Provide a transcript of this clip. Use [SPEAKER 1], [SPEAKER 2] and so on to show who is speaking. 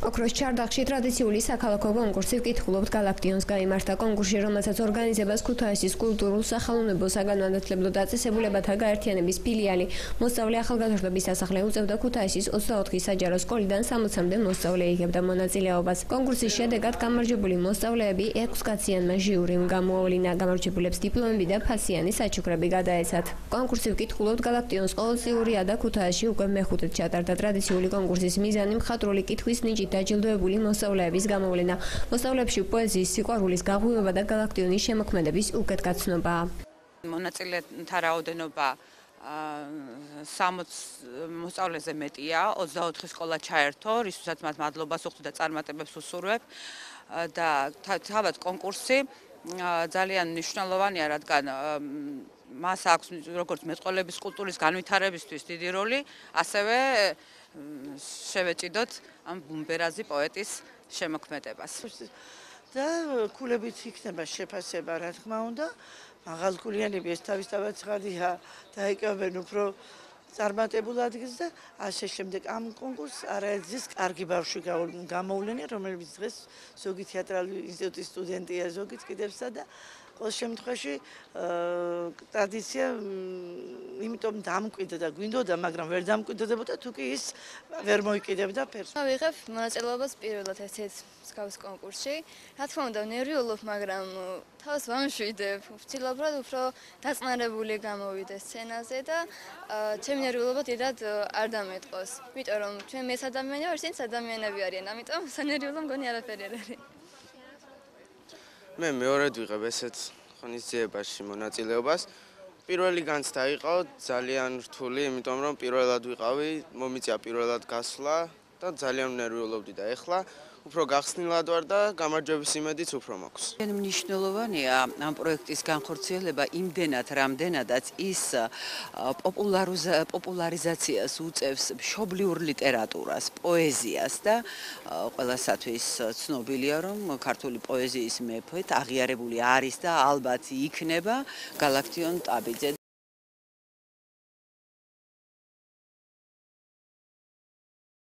[SPEAKER 1] ოქროს ჩარდაღში ტრადიციული საქალაქო კონკურსი ვკითხულობთ გალაქტიონს გაიმართა კონკურსი, რომელსაც ორგანიზებას ქუთაისის კულტურულ სახელმწიფო საგანმანათლებლო დაწესებულებათა გაერთიანების ფილიალი მოსწავლე ახალგაზრდობის სასახლე უწევდა ქუთაისის 24 საჯარო სკოლიდან 60-მდე მოსწავლე იღებდა მონაწილეობას. კონკურსის შედეგად გამარჯვებული მოსწავლეები 6 კაციანმა ჟიურიმ გამოავლინა, გამარჯვებულებს დიპლომები და ფასიანი საჩუქრები გადაეცათ. კონკურსი ვკითხულობთ გალაქტიონს ყოველწლიურია და ქუთაისში უკვე მეხუთედ ჩატარდა ტრადიციული კონკურსის მიზანი მხატვრული კითხვის ნიჭით დაჯილდოებული მოსწავლეების გამოვლენა. მოსწავლეებში პოეზიის სიყვარულის გაღვივება და გალაქტიონის შემოქმედების უკეთგაცნობაა.
[SPEAKER 2] მონაწილეთა რაოდენობა 60 მოსწავლეზე მეტია, 24 სკოლა ჩაერთო, რისთვისაც მათ მადლობას ვუხდით და წარმატებებს ვუსურვებ და თავად კონკურსი ძალიან მნიშვნელოვანია, რადგან მას აქვს როგორც მეწყვილების კულტურის განვითარებისთვის დიდი როლი, ასევე შევეჭიდოთ ამ ბუმბერაზი პოეტის შემოქმედებას.
[SPEAKER 3] და ქულებით იქნება შეფასება, რა თქმა უნდა, მაღალქულიანები ეს თავისთავად ცხადია დაიკავებენ უფრო წარმატებულ ადგილს და ასე შემდეგ. ამ კონკურსს არაერთგზის კარგი ბავშვი გამოვლენია, რომელიც დღეს ზოგი თეატრალური ინსტიტუტის სტუდენტია, ზოგიც კიდევსა და ყოველ შემთხვევაში ტრადიცია იმიტომ დამკვიდრდა და გვინდოდა, მაგრამ ვერ დამკვიდრდებოდა თუ კი ის ვერ მოიკიდებდა ფერს.
[SPEAKER 4] ვიღებ მონაწილეობას პირველად ერთ მსგავს კონკურსში. რა თქმა უნდა, ნერვიულობ, მაგრამ თავს ვამშვიდებ. ვცდილობ, უფრო დაწნარებული გამოვიდე სცენაზე და ჩემი ნერვიულობა დიდად არ დამეტყოს. იმიტომ რომ ჩვენ მეც ადამიანი ვარ, ისინიც ადამიანები არიან, ამიტომ სანერვიულო მგონი არაფერი არ არის.
[SPEAKER 5] მე მეორედ ვიღებ ესეთ ღონისძიებაში მონაწილეობას. პირველი განცდა იყო ძალიან რთული, იმიტომ რომ პირველად ვიყავი, მომიწია პირველად გასვლა და ძალიან ვნერვიულობდი და ეხლა უფრო გახსნილად ვარ და გამარჯვების იმედიც უფრო მაქვს.
[SPEAKER 2] მნიშვნელოვანია ამ პროექტის განხორციელება იმდენად, რამდენადაც ის პოპულარიზაციას უწევს მშობლიურ ლიტერატურას, პოეზიას და ყველასათვის ცნობილია, რომ ქართული პოეზიის მეფედ აღიარებული არის და ალბათ იქნება გალაქტიონ ტაბიძე.